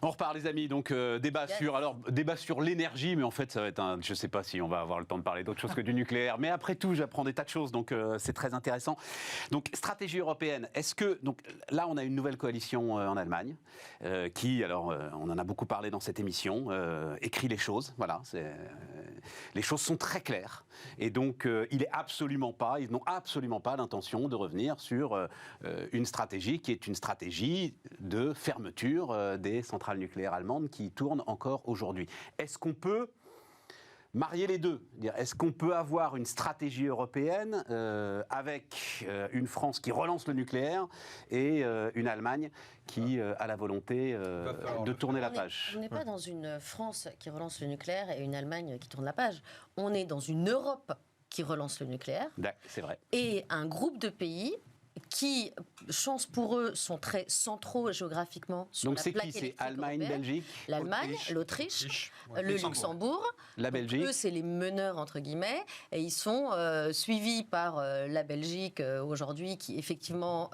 On repart les amis, donc débat sur l'énergie, mais en fait ça va être je ne sais pas si on va avoir le temps de parler d'autre chose que du nucléaire, mais après tout j'apprends des tas de choses, donc c'est très intéressant. Donc stratégie européenne, donc là on a une nouvelle coalition en Allemagne, qui, alors on en a beaucoup parlé dans cette émission, écrit les choses, voilà, les choses sont très claires, et donc ils n'ont absolument pas l'intention de revenir sur une stratégie qui est une stratégie de fermeture des centrales nucléaires allemandes qui tournent encore aujourd'hui. Est-ce qu'on peut marier les deux? Est-ce qu'on peut avoir une stratégie européenne avec une France qui relance le nucléaire et une Allemagne qui a la volonté de tourner la page? On n'est pas dans une France qui relance le nucléaire et une Allemagne qui tourne la page. On est dans une Europe qui relance le nucléaire. C'est vrai. Et un groupe de pays qui, chance pour eux, sont très centraux géographiquement sur la plaque électrique européenne. Donc c'est qui? C'est Allemagne, Belgique, l'Allemagne, l'Autriche, le Luxembourg. La Belgique. Eux, c'est les meneurs, entre guillemets, et ils sont suivis par la Belgique aujourd'hui, qui effectivement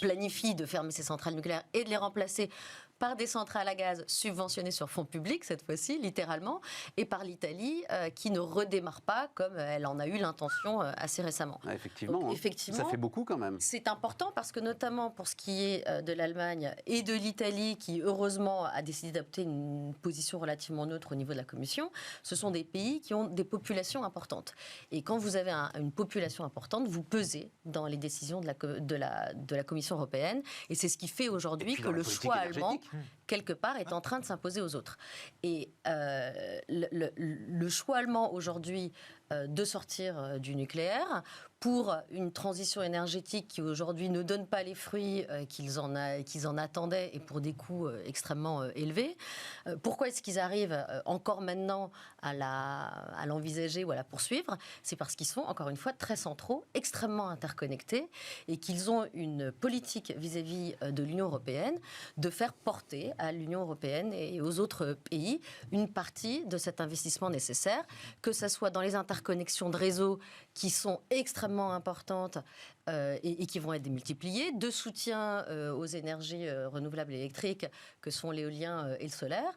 planifie de fermer ses centrales nucléaires et de les remplacer par des centrales à gaz subventionnées sur fonds publics, cette fois-ci, littéralement, et par l'Italie, qui ne redémarre pas comme elle en a eu l'intention assez récemment. Ah, effectivement, donc, ça fait beaucoup quand même. C'est important parce que notamment pour ce qui est de l'Allemagne et de l'Italie, qui heureusement a décidé d'adopter une position relativement neutre au niveau de la Commission, ce sont des pays qui ont des populations importantes. Et quand vous avez une population importante, vous pesez dans les décisions de la Commission européenne, et c'est ce qui fait aujourd'hui que le choix allemand, quelque part, est en train de s'imposer aux autres. Et le choix allemand aujourd'hui de sortir du nucléaire pour une transition énergétique qui aujourd'hui ne donne pas les fruits qu'ils en attendaient et pour des coûts extrêmement élevés. Pourquoi est-ce qu'ils arrivent encore maintenant à l'envisager ou à la poursuivre? C'est parce qu'ils sont, encore une fois, très centraux, extrêmement interconnectés et qu'ils ont une politique vis-à-vis de l'Union européenne de faire porter à l'Union européenne et aux autres pays une partie de cet investissement nécessaire, que ce soit dans les interconnexions de réseaux qui sont extrêmement importantes et qui vont être démultipliées, de soutien aux énergies renouvelables électriques que sont l'éolien et le solaire.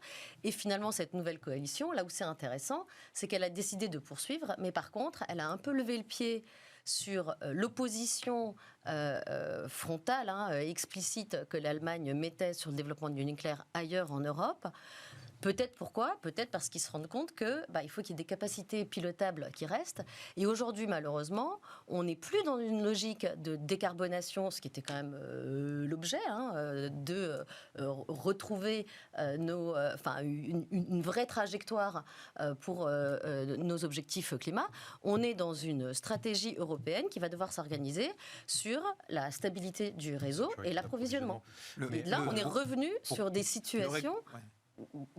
Et finalement, cette nouvelle coalition, là où c'est intéressant, c'est qu'elle a décidé de poursuivre, mais par contre, elle a un peu levé le pied sur l'opposition frontale, explicite que l'Allemagne mettait sur le développement du nucléaire ailleurs en Europe. Peut-être pourquoi? Peut-être parce qu'ils se rendent compte qu'il faut qu'il y ait des capacités pilotables qui restent. Et aujourd'hui, malheureusement, on n'est plus dans une logique de décarbonation, ce qui était quand même l'objet, de retrouver une vraie trajectoire pour nos objectifs climat. On est dans une stratégie européenne qui va devoir s'organiser sur la stabilité du réseau et l'approvisionnement. Et là, on est revenu sur des situations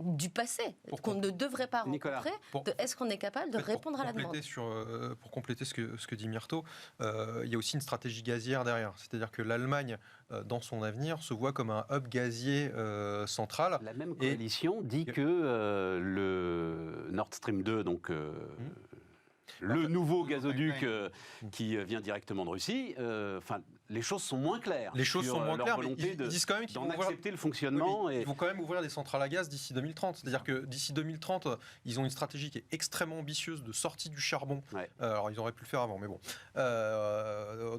du passé, qu'on ne devrait pas rencontrer. Est-ce qu'on est capable de répondre à la demande? Pour compléter ce que dit Myrto, il y a aussi une stratégie gazière derrière. C'est-à-dire que l'Allemagne, dans son avenir, se voit comme un hub gazier central. La même coalition dit que le Nord Stream 2, donc... le nouveau gazoduc qui vient directement de Russie, les choses sont moins claires. Les choses sont moins claires, mais ils disent quand même qu'ils vont accepter le fonctionnement. Ils vont quand même ouvrir des centrales à gaz d'ici 2030. C'est-à-dire que d'ici 2030, ils ont une stratégie qui est extrêmement ambitieuse de sortie du charbon. Ouais. Alors, ils auraient pu le faire avant, mais bon.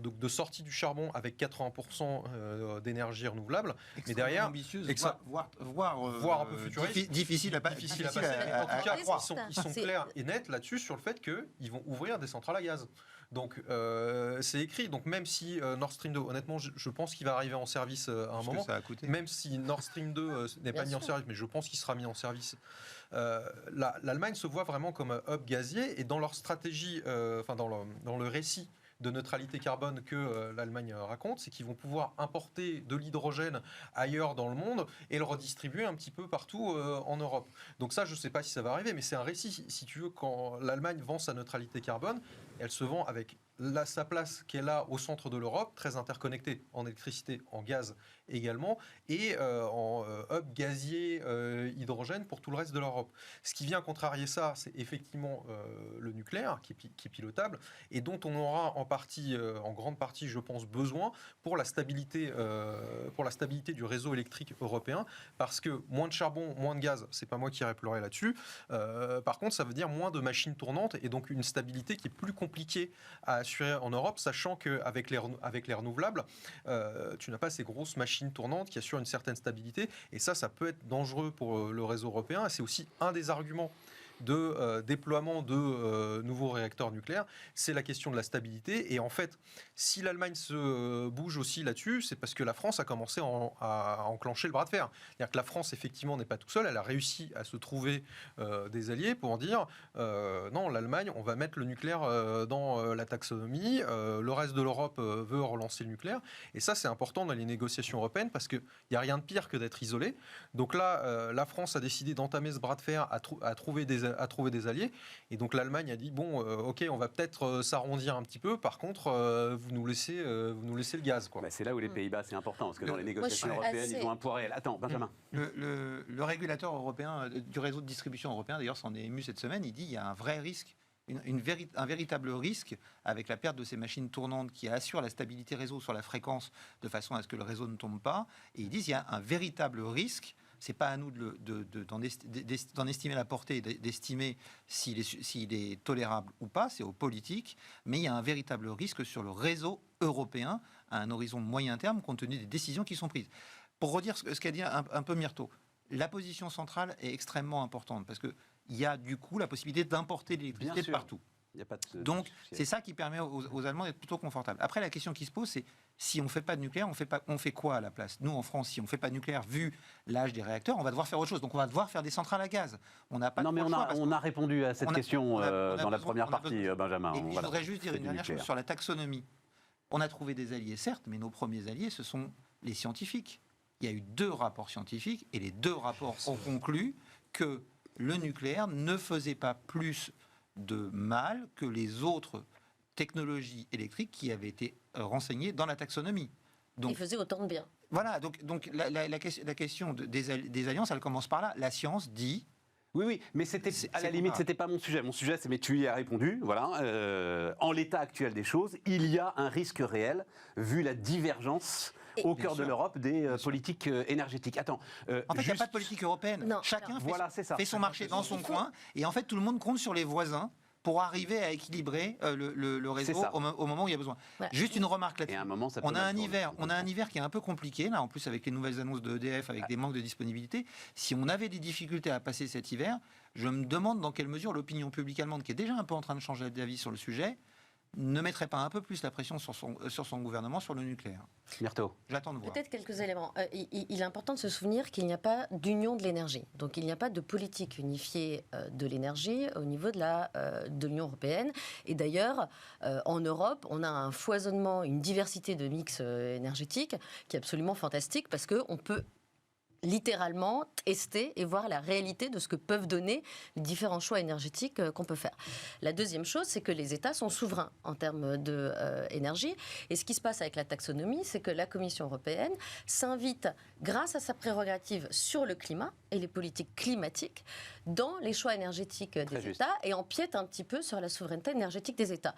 Donc, de sortie du charbon avec 80% d'énergie renouvelable. Mais derrière, ambitieuse, voire un peu futuriste. Difficile à passer. En tout cas, ils sont clairs et nets là-dessus sur le fait qu'ils vont ouvrir des centrales à gaz. Donc, c'est écrit. Donc, même si Nord Stream 2, honnêtement, je pense qu'il va arriver en service à un moment. Même si Nord Stream 2 n'est pas mis en service, mais je pense qu'il sera mis en service. L'Allemagne se voit vraiment comme un hub gazier et dans leur stratégie, dans le récit de neutralité carbone que l'Allemagne raconte, c'est qu'ils vont pouvoir importer de l'hydrogène ailleurs dans le monde et le redistribuer un petit peu partout en Europe. Donc ça, je ne sais pas si ça va arriver, mais c'est un récit. Si tu veux, quand l'Allemagne vend sa neutralité carbone, elle se vend avec sa place qu'elle a au centre de l'Europe, très interconnectée en électricité, en gaz également, et en hub gazier hydrogène pour tout le reste de l'Europe. Ce qui vient contrarier ça, c'est effectivement le nucléaire, qui est pilotable, et dont on aura en grande partie, je pense, besoin pour la stabilité du réseau électrique européen, parce que moins de charbon, moins de gaz, c'est pas moi qui irai pleurer là-dessus. Par contre, ça veut dire moins de machines tournantes, et donc une stabilité qui est plus compliquée à assurer en Europe, sachant qu'avec les renouvelables, tu n'as pas ces grosses machines tournantes qui assurent une certaine stabilité, et ça peut être dangereux pour le réseau européen, et c'est aussi un des arguments de déploiement de nouveaux réacteurs nucléaires, c'est la question de la stabilité. Et en fait, si l'Allemagne se bouge aussi là-dessus, c'est parce que la France a commencé à enclencher le bras de fer. C'est-à-dire que la France, effectivement, n'est pas toute seule, elle a réussi à se trouver des alliés pour dire non, l'Allemagne, on va mettre le nucléaire dans la taxonomie, le reste de l'Europe veut relancer le nucléaire, et ça c'est important dans les négociations européennes, parce qu'il n'y a rien de pire que d'être isolé. Donc là, la France a décidé d'entamer ce bras de fer à trouver des alliés, et donc l'Allemagne a dit bon, ok, on va peut-être s'arrondir un petit peu, par contre vous nous laissez le gaz, quoi. Bah, c'est là où les Pays-Bas, c'est important, parce que dans les négociations européennes, ils ont un poids réel. Attends, Benjamin. Le régulateur européen du réseau de distribution européen, d'ailleurs, s'en est ému cette semaine, il dit qu'il y a un vrai risque, un véritable risque avec la perte de ces machines tournantes qui assurent la stabilité réseau sur la fréquence de façon à ce que le réseau ne tombe pas. Et ils disent qu'il y a un véritable risque. C'est pas à nous d'en estimer la portée, d'estimer s'il est tolérable ou pas, c'est aux politiques, mais il y a un véritable risque sur le réseau européen à un horizon moyen terme, compte tenu des décisions qui sont prises. Pour redire ce qu'a dit un peu Myrto, la position centrale est extrêmement importante, parce qu'il y a du coup la possibilité d'importer l'électricité de partout. Donc c'est ça qui permet aux Allemands d'être plutôt confortables. Après, la question qui se pose, c'est si on ne fait pas de nucléaire, on fait quoi à la place? Nous, en France, si on ne fait pas de nucléaire, vu l'âge des réacteurs, on va devoir faire autre chose. Donc on va devoir faire des centrales à gaz. On n'a pas. Non, mais on a répondu à cette question dans la première partie, Benjamin. Je voudrais juste dire une dernière chose sur la taxonomie. On a trouvé des alliés, certes, mais nos premiers alliés, ce sont les scientifiques. Il y a eu 2 rapports scientifiques, et les 2 rapports ont conclu que le nucléaire ne faisait pas plus de mal que les autres technologies électriques qui avaient été renseignées dans la taxonomie. Donc, il faisait autant de bien. Voilà, donc la question des alliances, elle commence par là. La science dit... Oui, mais à la limite, c'était pas mon sujet. Mon sujet, c'est, mais tu y as répondu, voilà. En l'état actuel des choses, il y a un risque réel, vu la divergence au cœur de l'Europe des politiques énergétiques. Attends. En fait, il n'y a pas de politique européenne. Non, chacun fait son marché dans son coin, et en fait, tout le monde compte sur les voisins pour arriver à équilibrer le réseau au moment où il y a besoin. Ouais. Juste une remarque là-dessus. On a un hiver qui est un peu compliqué, là, en plus avec les nouvelles annonces de EDF, avec des manques de disponibilité. Si on avait des difficultés à passer cet hiver, je me demande dans quelle mesure l'opinion publique allemande, qui est déjà un peu en train de changer d'avis sur le sujet, ne mettrait pas un peu plus la pression sur son gouvernement sur le nucléaire. Myrto. J'attends de voir. Peut-être quelques éléments. Il est important de se souvenir qu'il n'y a pas d'union de l'énergie. Donc il n'y a pas de politique unifiée de l'énergie au niveau de l'Union européenne. Et d'ailleurs, en Europe, on a un foisonnement, une diversité de mix énergétiques qui est absolument fantastique, parce qu'on peut littéralement tester et voir la réalité de ce que peuvent donner les différents choix énergétiques qu'on peut faire. La deuxième chose, c'est que les États sont souverains en termes d'énergie. Et ce qui se passe avec la taxonomie, c'est que la Commission européenne s'invite, grâce à sa prérogative sur le climat et les politiques climatiques, dans les choix énergétiques des États, et empiète un petit peu sur la souveraineté énergétique des États.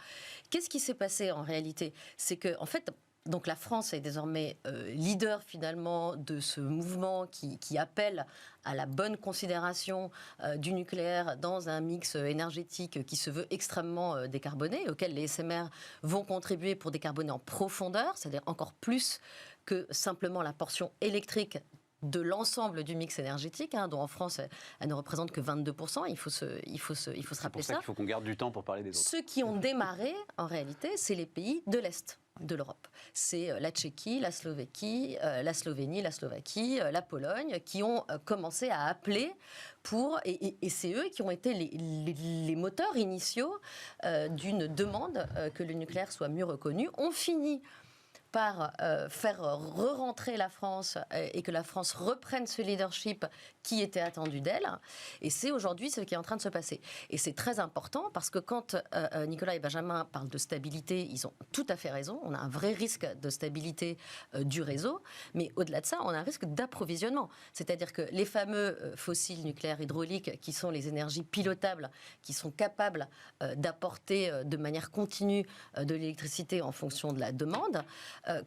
Qu'est-ce qui s'est passé en réalité? C'est que, en fait, donc la France est désormais leader finalement de ce mouvement qui appelle à la bonne considération du nucléaire dans un mix énergétique qui se veut extrêmement décarboné, auquel les SMR vont contribuer pour décarboner en profondeur, c'est-à-dire encore plus que simplement la portion électrique de l'ensemble du mix énergétique, dont en France, elle ne représente que 22%. Il faut se rappeler ça. C'est pour ça qu'il faut qu'on garde du temps pour parler des autres. Ceux qui ont démarré, en réalité, c'est les pays de l'Est de l'Europe. C'est la Tchéquie, la Slovénie, la Slovaquie, la Pologne, qui ont commencé à appeler pour... Et c'est eux qui ont été les moteurs initiaux d'une demande que le nucléaire soit mieux reconnu. On finit par faire re-rentrer la France et que la France reprenne ce leadership qui était attendu d'elle. Et c'est aujourd'hui ce qui est en train de se passer. Et c'est très important parce que quand Nicolas et Benjamin parlent de stabilité, ils ont tout à fait raison. On a un vrai risque de stabilité du réseau. Mais au-delà de ça, on a un risque d'approvisionnement. C'est-à-dire que les fameux fossiles nucléaires hydrauliques, qui sont les énergies pilotables, qui sont capables d'apporter de manière continue de l'électricité en fonction de la demande,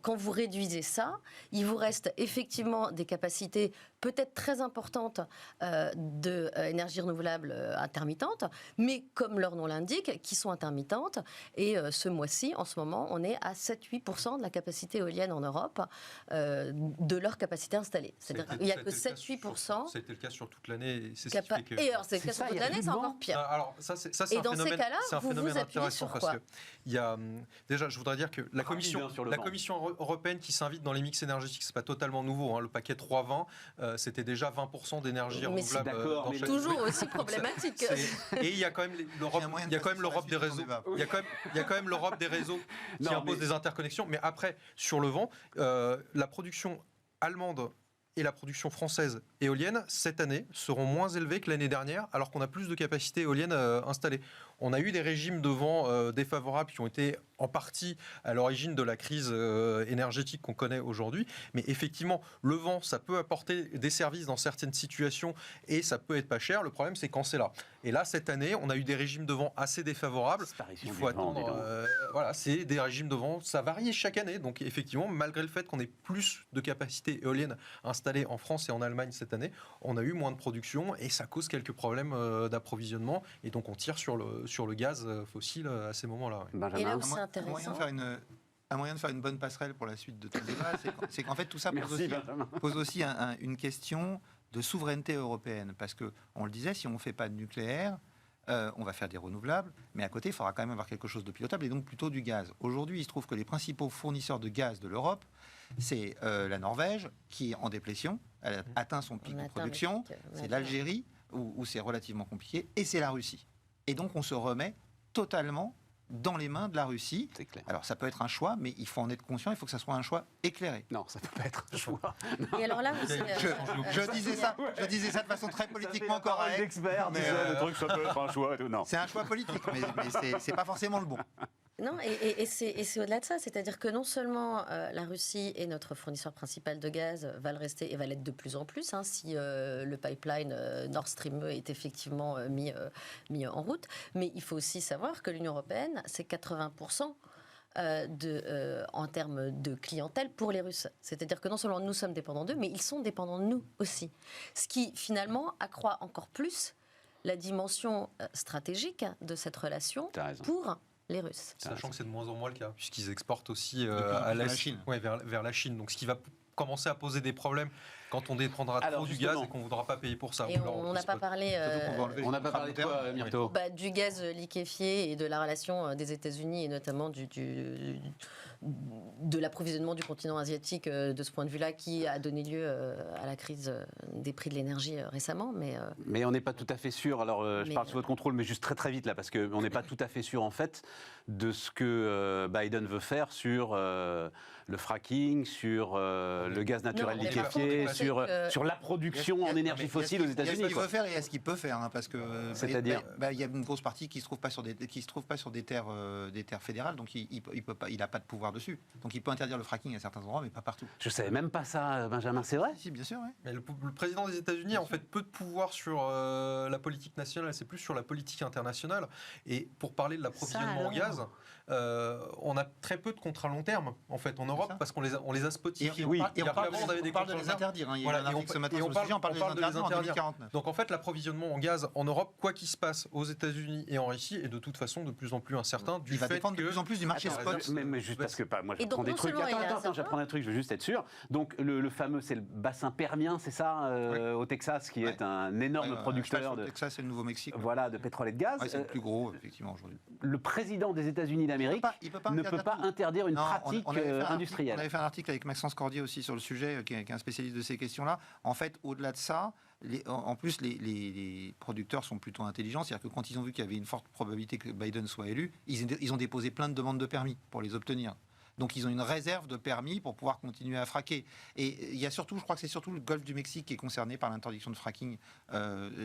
quand vous réduisez ça, il vous reste effectivement des capacités peut-être très importantes d'énergie renouvelable intermittente, mais comme leur nom l'indique, qui sont intermittentes. Et ce mois-ci, en ce moment, on est à 7-8% de la capacité éolienne en Europe, de leur capacité installée. C'est-à-dire qu'il n'y a que 7-8%. C'était le cas sur toute l'année. C'est ce qui fait que... Et alors, c'est le cas sur toute l'année, c'est encore pire. Alors, ça, c'est et dans ces cas-là, vous vous appuyez intéressant sur quoi? il y a, déjà, je voudrais dire que la Commission européenne qui s'invite dans les mix énergétiques, c'est pas totalement nouveau. Hein, le paquet 320, c'était déjà 20% d'énergie renouvelable. Mais toujours aussi problématique. Et il y a quand même l'Europe des réseaux. Il y a quand même l'Europe des réseaux qui impose des interconnexions. Mais après, sur le vent, la production allemande et la production française éolienne, cette année, seront moins élevées que l'année dernière, alors qu'on a plus de capacités éoliennes installées. On a eu des régimes de vent défavorables qui ont été en partie à l'origine de la crise énergétique qu'on connaît aujourd'hui. Mais effectivement, le vent, ça peut apporter des services dans certaines situations et ça peut être pas cher. Le problème, c'est quand c'est là. Et là, cette année, on a eu des régimes de vent assez défavorables. Il faut attendre. Voilà, c'est des régimes de vent, ça varie chaque année. Donc effectivement, malgré le fait qu'on ait plus de capacités éoliennes installées en France et en Allemagne cette année, on a eu moins de production et ça cause quelques problèmes d'approvisionnement. Et donc on tire sur le gaz fossile à ces moments-là. Et là où c'est intéressant... Un moyen de faire une bonne passerelle pour la suite de ton débat, c'est qu'en fait tout ça pose aussi une question de souveraineté européenne. Parce qu'on le disait, si on ne fait pas de nucléaire, on va faire des renouvelables, mais à côté, il faudra quand même avoir quelque chose de pilotable, et donc plutôt du gaz. Aujourd'hui, il se trouve que les principaux fournisseurs de gaz de l'Europe, c'est la Norvège, qui est en déplétion, elle a atteint son pic de production, c'est l'Algérie, où c'est relativement compliqué, et c'est la Russie. Et donc on se remet totalement dans les mains de la Russie. C'est clair. Alors ça peut être un choix, mais il faut en être conscient, il faut que ça soit un choix éclairé. Non, ça peut pas être un choix. Et alors là, je disais ça de façon très politiquement correcte. D'expert, mais le truc, ça peut être un choix. Non. C'est un choix politique, mais c'est pas forcément le bon. Non, et c'est au-delà de ça, c'est-à-dire que non seulement la Russie est notre fournisseur principal de gaz, va le rester et va l'être de plus en plus, hein, si le pipeline Nord Stream est effectivement mis en route, mais il faut aussi savoir que l'Union européenne, c'est 80% en termes de clientèle pour les Russes. C'est-à-dire que non seulement nous sommes dépendants d'eux, mais ils sont dépendants de nous aussi. Ce qui finalement accroît encore plus la dimension stratégique de cette relation pour les Russes. Sachant que c'est de moins en moins le cas, puisqu'ils exportent aussi à l'Est, vers la Chine. Donc ce qui va commencer à poser des problèmes quand on dépendra trop du gaz et qu'on ne voudra pas payer pour ça. Et on n'a pas parlé... on n'a pas parlé de quoi, Myrto ? Du gaz liquéfié et de la relation des États-Unis et notamment de l'approvisionnement du continent asiatique de ce point de vue-là qui a donné lieu à la crise des prix de l'énergie récemment. Mais on n'est pas tout à fait sûr, alors je parle sous votre contrôle, mais juste très très vite là, parce qu'on n'est pas tout à fait sûr en fait de ce que Biden veut faire sur le fracking, sur le gaz naturel liquéfié, sur la production en énergie fossile aux États-Unis. Il y a ce qu'il veut faire et il y a ce qu'il peut faire, hein, parce que c'est-à-dire il y a une grosse partie qui se trouve pas sur des terres fédérales, donc il n'a pas de pouvoir dessus. Donc il peut interdire le fracking à certains endroits, mais pas partout. Je savais même pas ça, Benjamin, c'est vrai ? Si, bien sûr. Ouais. Mais le président des États-Unis a en fait peu de pouvoir sur la politique nationale, c'est plus sur la politique internationale. Et pour parler de l'approvisionnement en gaz, on a très peu de contrats long terme en fait en Europe parce qu'on les a spotifiés. Et on parle de les interdire. Il y a un article ce matin sur le sujet, on parle de les interdire en 2049. Donc en fait, l'approvisionnement en gaz en Europe, quoi qu'il se passe aux États-Unis et en Russie, est de toute façon de plus en plus incertain. Il va dépendre de plus en plus du marché spot. Mais juste parce que moi j'apprends des trucs. Attends, j'apprends un truc, je veux juste être sûr. Donc le fameux, c'est le bassin permien, c'est ça, au Texas, qui est un énorme producteur de. Texas, c'est le Nouveau-Mexique. Voilà, de pétrole et de gaz. C'est le plus gros, effectivement, aujourd'hui. Le président des États-Unis d'Amérique ne peut pas interdire une pratique industrielle. On avait fait un article avec Maxence Cordier aussi sur le sujet, qui est un spécialiste de ces questions-là. En fait, au-delà de ça, en plus, les producteurs sont plutôt intelligents. C'est-à-dire que quand ils ont vu qu'il y avait une forte probabilité que Biden soit élu, ils ont déposé plein de demandes de permis pour les obtenir. Donc ils ont une réserve de permis pour pouvoir continuer à fraquer. Et il y a surtout, je crois que c'est surtout le golfe du Mexique qui est concerné par l'interdiction de fracking.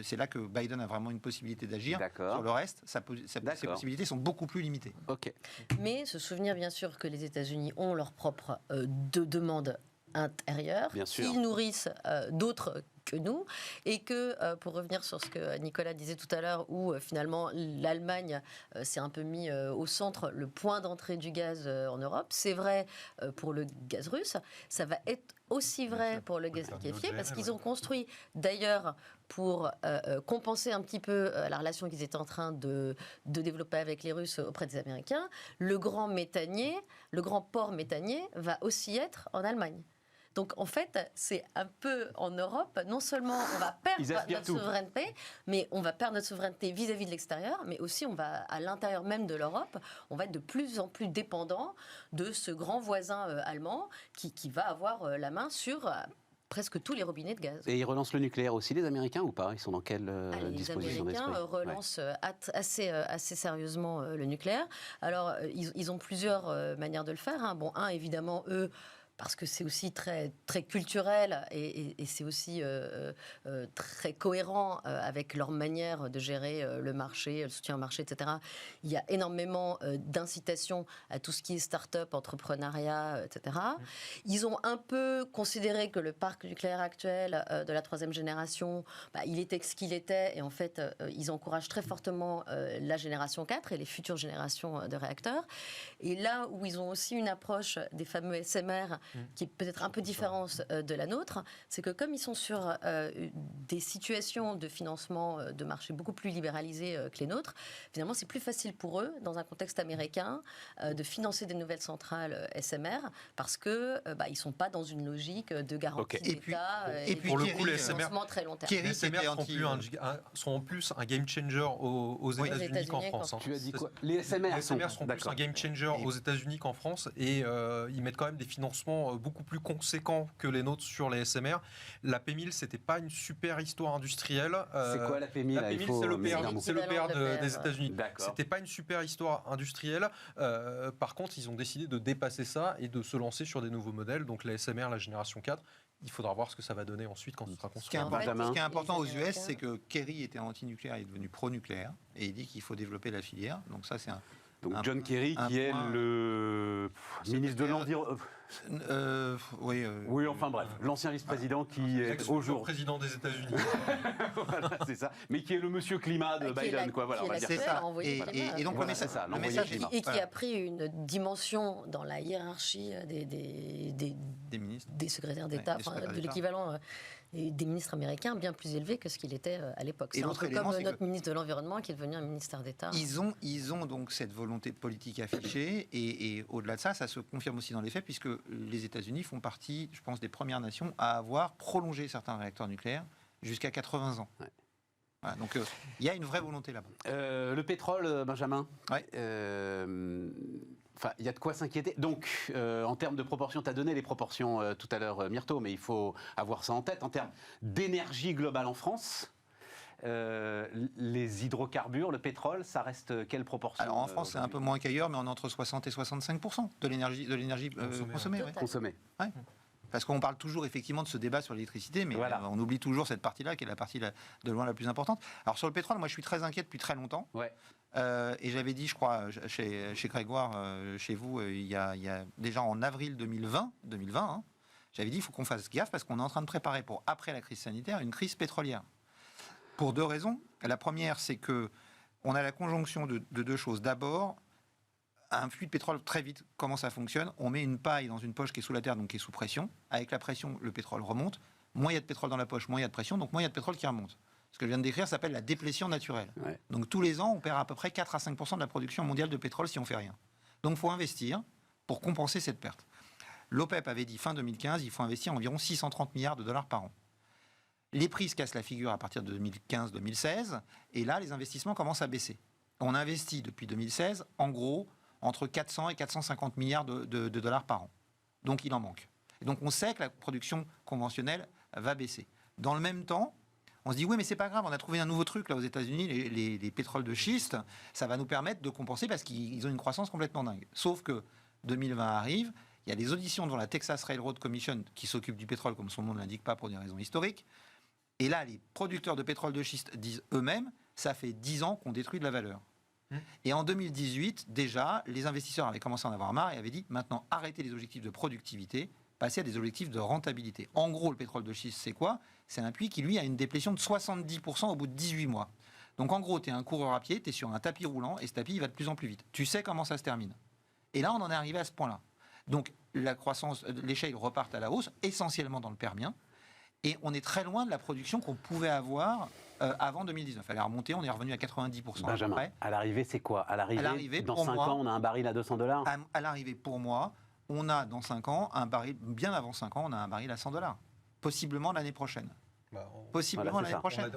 C'est là que Biden a vraiment une possibilité d'agir. D'accord. Sur le reste, ses possibilités sont beaucoup plus limitées. Ok. Mais se souvenir bien sûr que les États-Unis ont leur propre demande intérieure, Bien sûr. qu'ils nourrissent d'autres que nous, et que, pour revenir sur ce que Nicolas disait tout à l'heure, où finalement l'Allemagne s'est un peu mis au centre, le point d'entrée du gaz en Europe, c'est vrai pour le gaz russe, ça va être aussi vrai pour le gaz liquéfié, parce qu'ils ont construit d'ailleurs pour compenser un petit peu la relation qu'ils étaient en train de développer avec les Russes auprès des Américains, le grand port méthanier va aussi être en Allemagne. Donc en fait, c'est un peu en Europe, non seulement on va perdre notre souveraineté, mais on va perdre notre souveraineté vis-à-vis de l'extérieur, mais aussi on va, à l'intérieur même de l'Europe, on va être de plus en plus dépendant de ce grand voisin allemand qui va avoir la main sur presque tous les robinets de gaz. Et ils relancent le nucléaire aussi, les Américains, ou pas? Ils sont dans quelle disposition d'esprit? Les Américains relancent assez sérieusement le nucléaire. Alors, ils ont plusieurs manières de le faire. Bon, évidemment, eux, parce que c'est aussi très, très culturel et c'est aussi très cohérent avec leur manière de gérer le marché, le soutien au marché, etc. Il y a énormément d'incitation à tout ce qui est start-up, entrepreneuriat, etc. Ils ont un peu considéré que le parc nucléaire actuel de la 3e génération, il était ce qu'il était, et en fait, ils encouragent très fortement la génération 4 et les futures générations de réacteurs. Et là où ils ont aussi une approche des fameux SMR, qui est peut-être un peu différente de la nôtre, c'est que comme ils sont sur des situations de financement de marché beaucoup plus libéralisées que les nôtres, finalement c'est plus facile pour eux, dans un contexte américain, de financer des nouvelles centrales SMR, parce qu'ils ne sont pas dans une logique de garantie d'État et pour le coup, les financement très long terme. Les SMR sont en plus un game changer aux États-Unis qu'en France. Tu as dit quoi? Les SMR sont plus un game changer aux États-Unis qu'en France, et ils mettent quand même des financements beaucoup plus conséquents que les nôtres sur les SMR. La P1000, c'était pas une super histoire industrielle. C'est quoi la P1000? La P1000, c'est l'EPR des États-Unis. C'était pas une super histoire industrielle. Par contre, ils ont décidé de dépasser ça et de se lancer sur des nouveaux modèles. Donc la SMR, la génération 4. Il faudra voir ce que ça va donner ensuite quand ce sera construit. Ce qui est important aux US, c'est que Kerry était anti-nucléaire, il est devenu pro-nucléaire, et il dit qu'il faut développer la filière. Donc ça, c'est John Kerry, qui est le ministre de l'Environnement. Oui, enfin bref, l'ancien vice-président qui est aujourd'hui président des États-Unis. Voilà, c'est ça. Mais qui est le monsieur climat de Biden, quoi. Voilà, on va dire ça. Et donc le message, et qui a pris une dimension dans la hiérarchie des secrétaires d'État, de l'équivalent des ministres américains, bien plus élevé que ce qu'il était à l'époque. C'est un peu comme notre ministre de l'Environnement qui est devenu un ministère d'État. Ils ont donc cette volonté politique affichée, et au-delà de ça, ça se confirme aussi dans les faits, puisque les États-Unis font partie, je pense, des premières nations à avoir prolongé certains réacteurs nucléaires jusqu'à 80 ans. Ouais. Voilà, donc il y a une vraie volonté là-bas. Le pétrole, Benjamin. Ouais. Il y a de quoi s'inquiéter. Donc, en termes de proportions, tu as donné les proportions tout à l'heure, Myrto, mais il faut avoir ça en tête. En termes d'énergie globale en France, les hydrocarbures, le pétrole, ça reste quelle proportion? Alors en France, c'est un peu moins qu'ailleurs, mais on est entre 60 et 65% de l'énergie consommée. Consommée. Ouais. Parce qu'on parle toujours effectivement de ce débat sur l'électricité, mais voilà, on oublie toujours cette partie-là, qui est la partie de loin la plus importante. Alors sur le pétrole, moi je suis très inquiet depuis très longtemps. Ouais. Et j'avais dit, je crois, chez Grégoire, chez vous, il y a déjà en avril 2020, j'avais dit il faut qu'on fasse gaffe parce qu'on est en train de préparer pour, après la crise sanitaire, une crise pétrolière. Pour deux raisons. La première, c'est que on a la conjonction de deux choses. D'abord, un flux de pétrole très vite, comment ça fonctionne? On met une paille dans une poche qui est sous la terre, donc qui est sous pression. Avec la pression, le pétrole remonte. Moins il y a de pétrole dans la poche, moins il y a de pression, donc moins il y a de pétrole qui remonte. Ce que je viens de décrire s'appelle la déplétion naturelle. Ouais. Donc tous les ans, on perd à peu près 4 à 5% de la production mondiale de pétrole si on ne fait rien. Donc il faut investir pour compenser cette perte. L'OPEP avait dit fin 2015, il faut investir environ 630 milliards de dollars par an. Les prix se cassent la figure à partir de 2015-2016, et là, les investissements commencent à baisser. On investit depuis 2016, en gros, entre 400 et 450 milliards de dollars par an. Donc il en manque. Et donc on sait que la production conventionnelle va baisser. Dans le même temps, on se dit oui, mais c'est pas grave, on a trouvé un nouveau truc là aux États-Unis, les pétroles de schiste, ça va nous permettre de compenser parce qu'ils ont une croissance complètement dingue. Sauf que 2020 arrive, il y a des auditions devant la Texas Railroad Commission qui s'occupe du pétrole, comme son nom ne l'indique pas pour des raisons historiques. Et là, les producteurs de pétrole de schiste disent eux-mêmes, ça fait 10 ans qu'on détruit de la valeur. Et en 2018, déjà, les investisseurs avaient commencé à en avoir marre et avaient dit, maintenant, arrêtez les objectifs de productivité, passez à des objectifs de rentabilité. En gros, le pétrole de schiste, c'est quoi? C'est un puits qui, lui, a une déplétion de 70% au bout de 18 mois. Donc, en gros, tu es un coureur à pied, tu es sur un tapis roulant, et ce tapis, il va de plus en plus vite. Tu sais comment ça se termine. Et là, on en est arrivé à ce point-là. Donc, la croissance, les shales repartent à la hausse, essentiellement dans le Permien. Et on est très loin de la production qu'on pouvait avoir avant 2019. Elle est remontée, on est revenu à 90%. Benjamin, à l'arrivée, c'est quoi? À l'arrivée, dans 5 ans, on a un baril à $200? À l'arrivée, pour moi, on a dans 5 ans un baril, bien avant 5 ans, on a un baril à $100. Possiblement l'année prochaine. Possiblement l'année prochaine.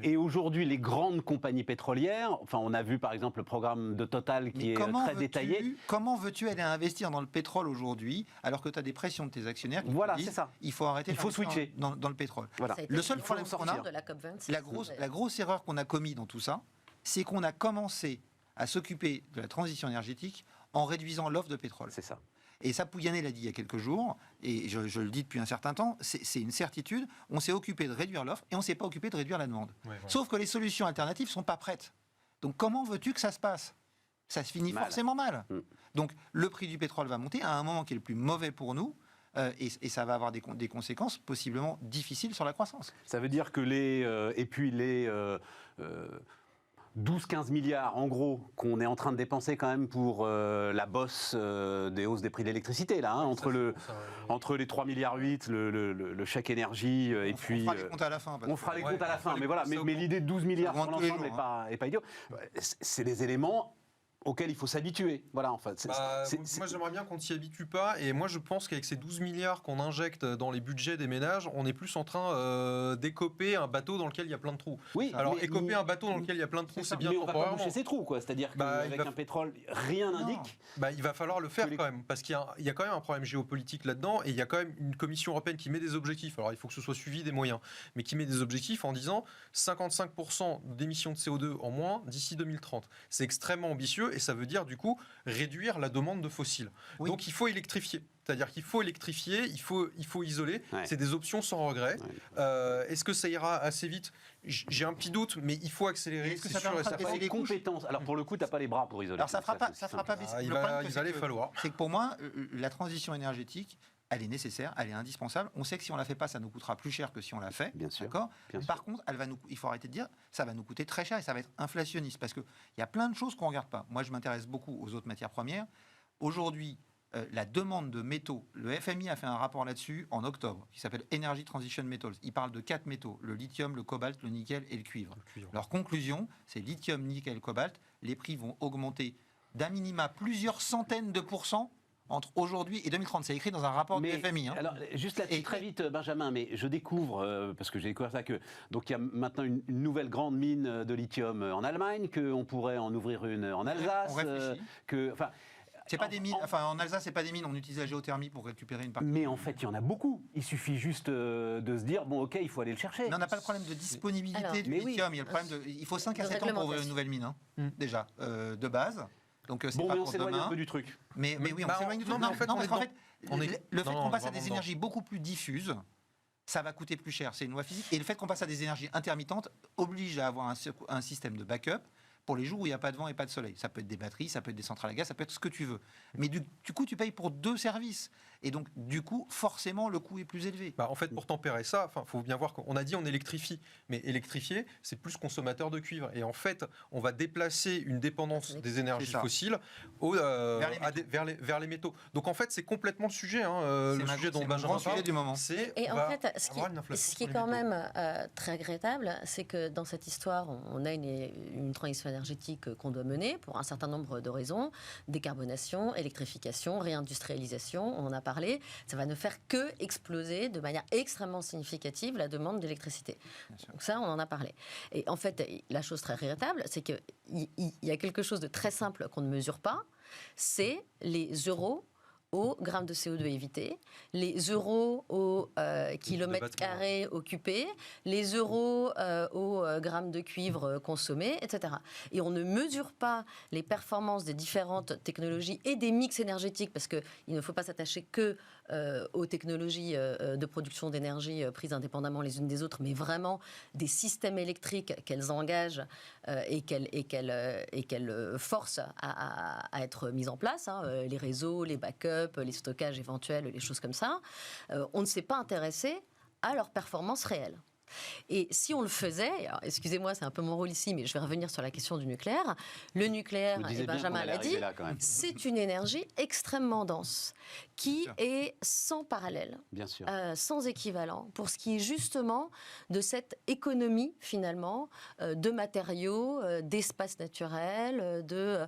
Et aujourd'hui, les grandes compagnies pétrolières, enfin, on a vu par exemple le programme de Total qui est très détaillé. Comment veux-tu aller investir dans le pétrole aujourd'hui alors que tu as des pressions de tes actionnaires qui te disent, c'est ça. Il faut arrêter, il faut switcher dans le pétrole. Voilà. Le seul problème qu'on a, de la COP26, la grosse erreur qu'on a commise dans tout ça, c'est qu'on a commencé à s'occuper de la transition énergétique en réduisant l'offre de pétrole. C'est ça. Et ça, Pouyanné l'a dit il y a quelques jours, et je le dis depuis un certain temps, c'est une certitude, on s'est occupé de réduire l'offre et on ne s'est pas occupé de réduire la demande. Sauf que les solutions alternatives ne sont pas prêtes. Donc comment veux-tu que ça se passe? Ça se finit forcément mal. Donc le prix du pétrole va monter à un moment qui est le plus mauvais pour nous, et ça va avoir des conséquences possiblement difficiles sur la croissance. Ça veut dire que les 12-15 milliards, en gros, qu'on est en train de dépenser quand même pour la bosse des hausses des prix de l'électricité, là, entre les 3,8 milliards, le chèque énergie, et puis... On fera les comptes à la fin. On fera les comptes à la fin, mais voilà, mais l'idée de 12 milliards sur l'ensemble n'est pas idiot. C'est des éléments auxquels il faut s'habituer. Voilà, en fait. Moi, j'aimerais bien qu'on ne s'y habitue pas. Et moi, je pense qu'avec ces 12 milliards qu'on injecte dans les budgets des ménages, on est plus en train d'écoper un bateau dans lequel il y a plein de trous. Oui, alors, écoper un bateau dans lequel il y a plein de trous, c'est bien. Mais on va pas boucher ces trous, quoi. C'est-à-dire qu'avec un pétrole, rien n'indique. Il va falloir le faire quand même, parce qu'il y a quand même un problème géopolitique là-dedans, et il y a quand même une Commission européenne qui met des objectifs. Alors, il faut que ce soit suivi des moyens, mais qui met des objectifs en disant 55% d'émissions de CO2 en moins d'ici 2030. C'est extrêmement ambitieux, et ça veut dire, du coup, réduire la demande de fossiles. Oui. Donc il faut électrifier. C'est-à-dire qu'il faut électrifier, il faut isoler. Ouais. C'est des options sans regret. Ouais. Est-ce que ça ira assez vite? J'ai un petit doute, mais il faut accélérer. Est-ce que ça fera des compétences? Alors pour le coup, tu n'as pas les bras pour isoler. Alors ça ne fera pas il va aller falloir. C'est que pour moi, la transition énergétique, elle est nécessaire, elle est indispensable. On sait que si on la fait pas, ça nous coûtera plus cher que si on la fait. Bien sûr. D'accord. Par contre, il faut arrêter de dire, ça va nous coûter très cher et ça va être inflationniste parce que il y a plein de choses qu'on regarde pas. Moi, je m'intéresse beaucoup aux autres matières premières. Aujourd'hui, la demande de métaux, le FMI a fait un rapport là-dessus en octobre qui s'appelle Energy Transition Metals. Il parle de 4 métaux, le lithium, le cobalt, le nickel et le cuivre. Leur conclusion, c'est lithium, nickel, cobalt. Les prix vont augmenter d'un minima plusieurs centaines de pourcents entre aujourd'hui et 2030. C'est écrit dans un rapport du FMI. Alors, juste là-dessus, très vite, Benjamin, mais je découvre, parce que j'ai découvert ça, que donc il y a maintenant une nouvelle grande mine de lithium en Allemagne, qu'on pourrait en ouvrir une en Alsace. On réfléchit. C'est pas des mines. En Alsace, c'est pas des mines. On utilise la géothermie pour récupérer une partie. Mais en fait, il y en a beaucoup. Il suffit juste de se dire bon, ok, il faut aller le chercher. Non, on n'a pas le problème de disponibilité du lithium. Il y a le problème il faut 5 à 7 ans pour ouvrir une nouvelle mine, déjà de base. Donc c'est pas mais on pour s'éloigne demain. un peu du truc. Mais oui, on s'éloigne du truc. Non, le fait qu'on passe à des énergies beaucoup plus diffuses, ça va coûter plus cher. C'est une loi physique. Et le fait qu'on passe à des énergies intermittentes oblige à avoir un système de backup pour les jours où il n'y a pas de vent et pas de soleil. Ça peut être des batteries, ça peut être des centrales à gaz, ça peut être ce que tu veux. Mais du coup, tu payes pour 2 services. Et donc, du coup, forcément, le coût est plus élevé. En fait, pour tempérer ça, il faut bien voir qu'on a dit on électrifie. Mais électrifier, c'est plus consommateur de cuivre. Et en fait, on va déplacer une dépendance des énergies fossiles vers les métaux. Donc, en fait, c'est complètement le sujet. Le sujet dont Benjamin parle. Du moment. Et en fait, ce qui est quand même très regrettable, c'est que dans cette histoire, on a une transition énergétique qu'on doit mener pour un certain nombre de raisons. Décarbonation, électrification, réindustrialisation, on en a parlé. Ça va ne faire que exploser de manière extrêmement significative la demande d'électricité. Donc ça, on en a parlé. Et en fait, la chose très regrettable, c'est qu'il y a quelque chose de très simple qu'on ne mesure pas, c'est les euros au gramme de CO2 évité, les euros au kilomètre carré occupé, les euros au gramme de cuivre consommé, etc. Et on ne mesure pas les performances des différentes technologies et des mix énergétiques, parce qu'il ne faut pas s'attacher que aux technologies de production d'énergie prises indépendamment les unes des autres, mais vraiment des systèmes électriques qu'elles engagent et qu'elles forcent à être mises en place, hein, les réseaux, les backups, les stockages éventuels, les choses comme ça. On ne s'est pas intéressé à leurs performances réelles. Et si on le faisait, alors excusez-moi, c'est un peu mon rôle ici, mais je vais revenir sur la question du nucléaire. Le nucléaire, et Benjamin l'a dit, c'est une énergie extrêmement dense, qui est sans parallèle, sans équivalent, pour ce qui est justement de cette économie, finalement, de matériaux, d'espace naturel, de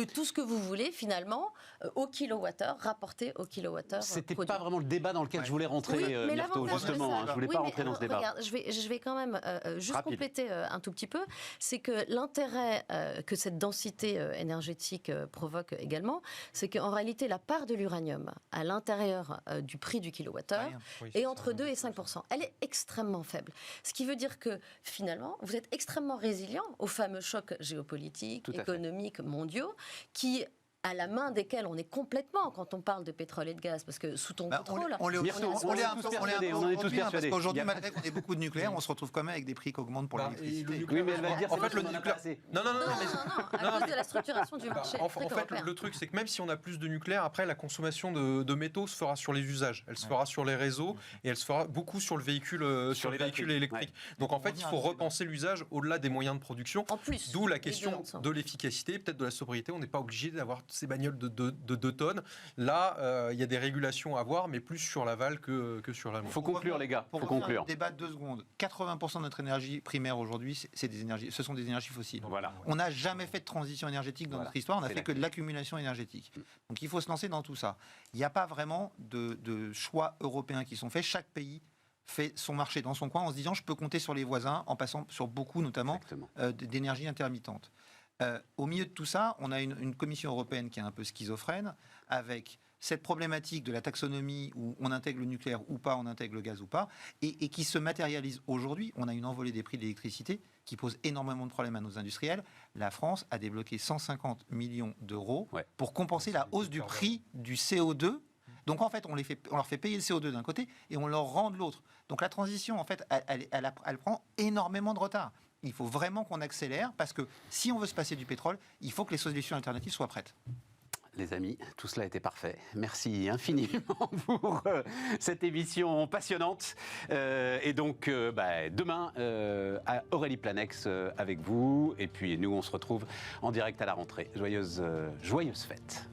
tout ce que vous voulez, finalement, au kilowattheure, rapporté au kilowattheure. C'était pas vraiment le débat dans lequel je voulais rentrer, Myrto, justement. Je ne voulais pas rentrer dans ce débat. Regarde, je vais quand même juste compléter un tout petit peu. C'est que l'intérêt que cette densité énergétique provoque également, c'est qu'en réalité, la part de l'uranium à l'intérieur du prix du kilowattheure est entre 2 et 5%. Elle est extrêmement faible. Ce qui veut dire que, finalement, vous êtes extrêmement résilient aux fameux chocs géopolitiques, économiques, mondiaux, qui à la main desquels on est complètement quand on parle de pétrole et de gaz, parce que sous ton contrôle... On est tous persuadés. Parce qu'aujourd'hui, malgré qu'on ait beaucoup de nucléaire, on se retrouve quand même avec des prix qui augmentent pour l'électricité. Oui, mais elle va dire, en fait, le nucléaire... Non, à cause de la structuration du marché. En fait, le truc, c'est que même si on a plus de nucléaire, après, la consommation de métaux se fera sur les usages. Elle se fera sur les réseaux et elle se fera beaucoup sur le véhicule, sur les véhicules électriques. Donc, en fait, il faut repenser l'usage au-delà des moyens de production. D'où la question de l'efficacité, peut-être de la sobriété. On n'est pas obligé d'avoir ces bagnoles de 2 tonnes. Là, il y a des régulations à voir, mais plus sur l'aval que sur l'amont. Il faut conclure, les gars. Pour conclure. Débat de 2 secondes. 80% de notre énergie primaire aujourd'hui, ce sont des énergies fossiles. Voilà. On n'a jamais fait de transition énergétique dans notre histoire. On n'a fait que de l'accumulation énergétique. Donc il faut se lancer dans tout ça. Il n'y a pas vraiment de choix européens qui sont faits. Chaque pays fait son marché dans son coin en se disant je peux compter sur les voisins, en passant sur beaucoup notamment d'énergie intermittente. Au milieu de tout ça, on a une Commission européenne qui est un peu schizophrène, avec cette problématique de la taxonomie où on intègre le nucléaire ou pas, on intègre le gaz ou pas, et qui se matérialise aujourd'hui. On a une envolée des prix de l'électricité qui pose énormément de problèmes à nos industriels. La France a débloqué 150 millions d'euros pour compenser la hausse du prix du CO2. Donc en fait, on leur fait payer le CO2 d'un côté et on leur rend de l'autre. Donc la transition, en fait, elle prend énormément de retard. Il faut vraiment qu'on accélère parce que si on veut se passer du pétrole, il faut que les solutions alternatives soient prêtes. Les amis, tout cela était parfait. Merci infiniment pour cette émission passionnante. Et donc, demain, à Aurélie Planex avec vous. Et puis, nous, on se retrouve en direct à la rentrée. Joyeuses fêtes.